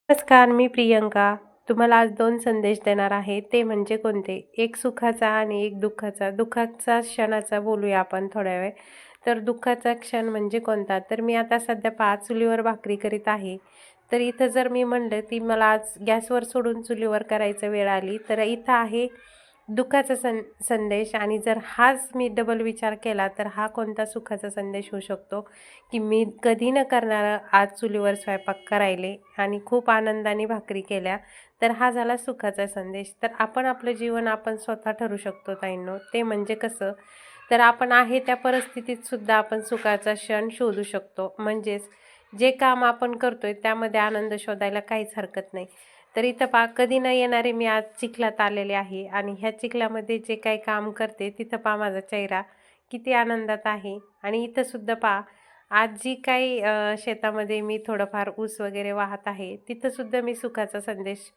नमस्कार, मी प्रियंका. तुम्हाला आज 2 संदेश देणार आहे. ते म्हणजे कोणते? एक सुखाचा आणि एक दुःखाचा. दुःखाचा क्षणाचा बोलूया आपण थोड्या वेळ. तर दुःखाचा क्षण म्हणजे कोणता? तर मी आता सध्या पहा चुलीवर भाकरी करीत आहे. तर इथं जर मी म्हणलं, की मला आज गॅसवर सोडून चुलीवर करायची वेळ आली, तर इथं आहे दुःखाचा संदेश. आणि जर हाच मी डबल विचार केला, तर हा कोणता सुखाचा संदेश होऊ शकतो, की मी कधी न करणारं आज चुलीवर स्वयंपाक करायले आणि खूप आनंदाने भाकरी केल्या. तर हा झाला सुखाचा संदेश. तर आपण आपलं जीवन आपण स्वतः ठरवू शकतो ताईंनो. ते म्हणजे कसं, तर आपण आहे त्या परिस्थितीत सुद्धा आपण सुखाचा क्षण शोधू शकतो. म्हणजेच जे काम आपण करतोय त्यामध्ये आनंद शोधायला काहीच हरकत नाही. तर इथं पहा कधी न येणारे मी आज चिखलात आलेले आहे आणि ह्या चिखलामध्ये जे काही काम करते तिथं पहा माझा चेहरा किती आनंदात आहे. आणि इथं सुद्धा पहा आज जी काही शेतामध्ये मी थोडंफार ऊस वगैरे वाहत आहे, तिथं सुद्धा मी सुखाचा संदेश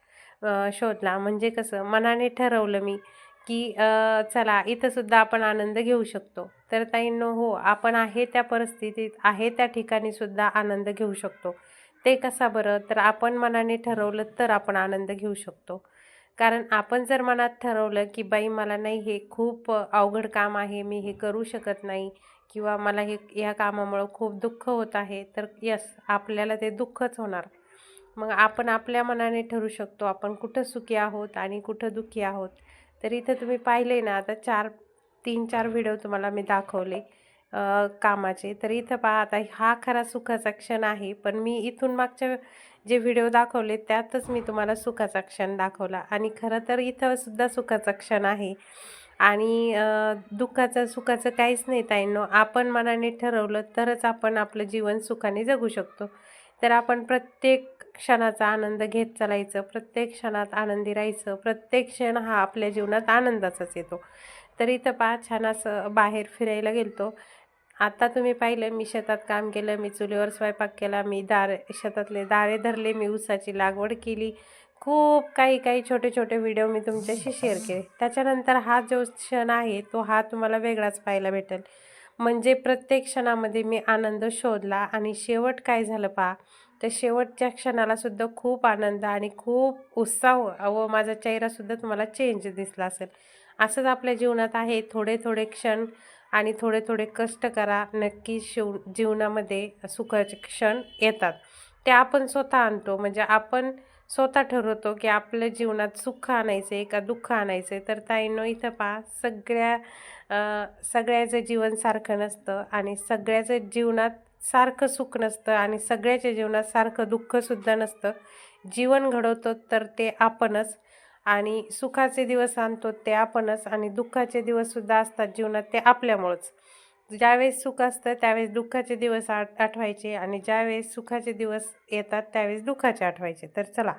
शोधला. म्हणजे कसं मनाने ठरवलं मी, की चला इथं सुद्धा आपण आनंद घेऊ शकतो. तर ताईंनो हो, आपण आहे त्या परिस्थितीत, आहे त्या ठिकाणी सुद्धा आनंद घेऊ शकतो. ते कसा बरं? तर आपण मनाने ठरवलं तर आपण आनंद घेऊ शकतो. कारण आपण जर मनात ठरवलं, की बाई मला नाही हे खूप अवघड काम आहे, मी हे करू शकत नाही किंवा मला हे ह्या कामामुळं खूप दुःख होत आहे, तर यस आपल्याला ते दुःखच होणार. मग आपण आपल्या मनाने ठरवू शकतो आपण कुठं सुखी आहोत आणि कुठं दुःखी आहोत. तर इथं तुम्ही पाहिले ना आता 3-4 व्हिडिओ तुम्हाला मी दाखवले कामाचे. तर इथं पहा आता हा खरा सुखाचा क्षण आहे. पण मी इथून मागच्या जे व्हिडिओ दाखवले त्यातच मी तुम्हाला सुखाचा क्षण दाखवला आणि खरं तर इथं सुद्धा सुखाचा क्षण आहे. आणि दुःखाचं सुखाचं काहीच नाही ताईंनो. आपण मनाने ठरवलं तरच आपण आपलं जीवन सुखाने जगू शकतो. तर आपण प्रत्येक क्षणाचा आनंद घेत चालायचं, प्रत्येक क्षणात आनंदी राहायचं. प्रत्येक क्षण हा आपल्या जीवनात आनंदाचाच येतो. तर इथं पहा छान असं बाहेर फिरायला गेलतो. आता तुम्ही पाहिलं मी शेतात काम केलं, मी चुलीवर स्वयंपाक केला, मी शेतातले दारे धरले, मी ऊसाची लागवड केली. खूप काही छोटे-छोटे व्हिडिओ मी तुमच्याशी शेअर केले. त्याच्यानंतर हा जो क्षण आहे, तो हा तुम्हाला वेगळाच पाहायला भेटेल. म्हणजे प्रत्येक क्षणामध्ये मी आनंद शोधला आणि शेवट काय झालं पहा, तर शेवटच्या क्षणाला सुद्धा खूप आनंद आणि खूप उत्साह व माझा चेहरासुद्धा तुम्हाला चेंज दिसला असेल. असंच आपल्या जीवनात आहे थोडे-थोडे क्षण आणि थोडे-थोडे कष्ट करा. नक्की जीवनामध्ये सुखाचे क्षण येतात. ते आपण स्वतः आणतो. म्हणजे आपण स्वतः ठरवतो, की आपल्या जीवनात सुख आणायचं आहे का दुःख आणायचं आहे. तर ताईंनो इथं पहा सगळ्याचं जीवन सारखं नसतं आणि सगळ्याचं जीवनात सारखं सुख नसतं आणि सगळ्याच्या जीवनात सारखं दुःखसुद्धा नसतं. जीवन घडवतो तर ते आपणच आणि सुखाचे दिवस आणतो ते आपणच आणि दुःखाचे दिवससुद्धा असतात जीवनात ते आपल्यामुळंच. ज्यावेळेस सुख असतं त्यावेळेस दुःखाचे दिवस आठवायचे आणि ज्यावेळेस सुखाचे दिवस येतात त्यावेळेस दुःखाचे आठवायचे. तर चला